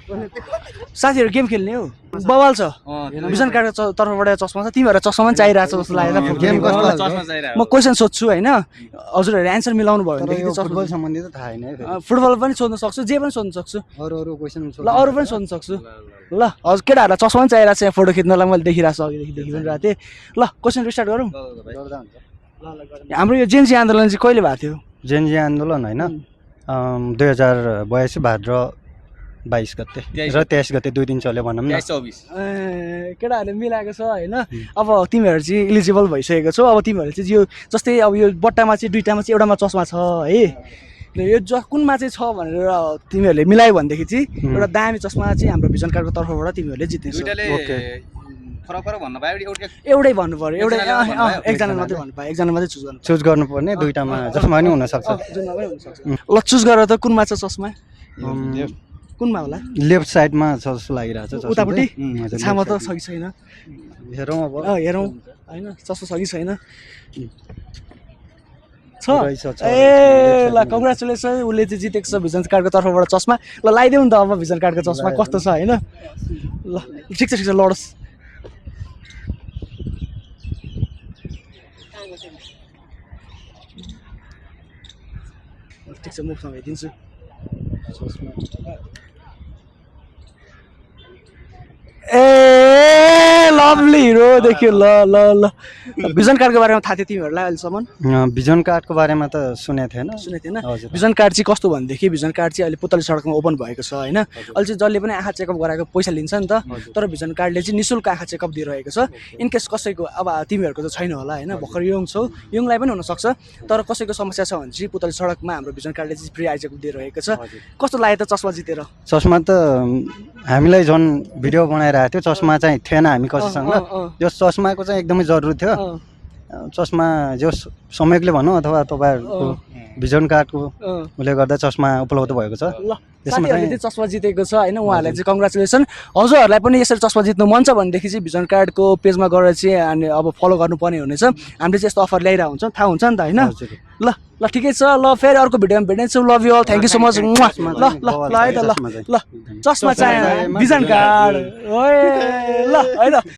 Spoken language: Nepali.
साथीहरू गेम खेल्ने हो बवाल छ भिजन कार्डको तर्फबाट चस्मा छ तिमीहरू चस्मा पनि चाहिरहेको छ जस्तो लागेको गेम कस्तो म क्वेसन सोध्छु होइन हजुरहरूले एन्सर मिलाउनु भयो भनेदेखि फुटबल सम्बन्धी त थाहा छैन है फुटबल पनि सोध्न सक्छु जे पनि सोध्न सक्छु अरू क्वेसन ल अरू पनि सोध्न सक्छु ल हजुर केटाहरूलाई चस्मा पनि चाहिरहेको छ यहाँ फोटो खिच्नलाई मैले देखिरहेको छु अघिदेखि देखिरहेको थिएँ ल क्वेसन स्टार्ट गरौँ हाम्रो यो जेन्जी आन्दोलन चाहिँ कहिले भएको थियो जेनजी आन्दोलन होइन 2082 भाद्र 22 गते र 23 गते 2 दिन चल्यो भनौँ न केटाहरूले मिलाएको छ होइन अब तिमीहरू चाहिँ इलिजिबल भइसकेको छौ अब तिमीहरूले चाहिँ यो जस्तै अब यो बट्टामा चाहिँ दुईटामा चाहिँ एउटामा चस्मा छ है यो कुनमा चाहिँ छ भनेर तिमीहरूले मिलायो भनेदेखि चाहिँ एउटा दामी चस्मा चाहिँ हाम्रो भिजन कार्डको तर्फबाट तिमीहरूले जित्नेछौ एउटै भन्नु पर्यो एउटै एकजना मात्रै भन्नु पायो एकजना मात्रै चुज गर्नुपर्ने दुईटामा जसमा पनि हुनसक्छ ल चुज गरेर त कुनमा छ चस्मा कुनमा होला लेफ्ट साइडमा छ जस्तो लागिरहेको छ उतापट्टि छामा त छ कि छैन हेरौँ अब हेरौँ होइन चस्मा छ कि छैन छ ए ल कङ्ग्रेचुलेसन उसले चाहिँ जितेको छ भिजन कार्डको तर्फबाट चस्मा ल लगाइदेऊ नि त अब भिजन कार्डको चस्मा कस्तो छ होइन ल ठिक छ लडोस् ठिक छ मुखमा भइदिन्छु ए लभली हिरो देख्यो ल ल ल भिजन कार्डको बारेमा थाहा थियो तिमीहरूलाई अहिलेसम्म भिजन कार्डको बारेमा त सुनेको थिएन भिजन कार्ड चाहिँ कस्तो भनेदेखि भिजन कार्ड चाहिँ अहिले पुतली सडकमा ओपन भएको छ होइन अहिले चाहिँ जसले पनि आँखा चेकअप गराएको पैसा लिन्छ नि त तर भिजन कार्डले चाहिँ निःशुल्क आँखा चेकअप दिइरहेको छ इनकेस कसैको अब तिमीहरूको त छैन होला होइन भर्खर यङ छौ यङलाई पनि हुनसक्छ तर कसैको समस्या छ भने चाहिँ पुतली सडकमा हाम्रो भिजन कार्डले चाहिँ फ्री आई चेकअप दिइरहेको छ कस्तो लाग्यो त चस्मा जितेर चस्मा त हामीलाई झन् भिडियो बनाइरहेको थियो चस्मा चाहिँ थिएन हामी कसैसँग यो चस्माको चाहिँ एकदमै जरुरी थियो चस्मा जो समयले भनौँ अथवा तपाईँहरूको भिजन कार्डको उसले गर्दा चस्मा उपलब्ध भएको छ साथीहरूले चाहिँ चस्मा जितेको छ होइन उहाँहरूलाई चाहिँ कङ्ग्रेचुलेसन हजुरहरूलाई पनि यसरी चस्मा जित्नु मन छ भनेदेखि चाहिँ भिजन कार्डको पेजमा गएर चाहिँ अनि अब फलो गर्नुपर्ने हुनेछ हामीले चाहिँ यस्तो अफर ल्याइरहेको हुन्छौँ थाहा हुन्छ नि त होइन ल ल ठिकै छ ल फेरि अर्को भिडियोमा भेट्नेछौँ love you all thank you so much ल ल ल है त ल ल चस्मा चाहियो भिजन कार्ड ल है त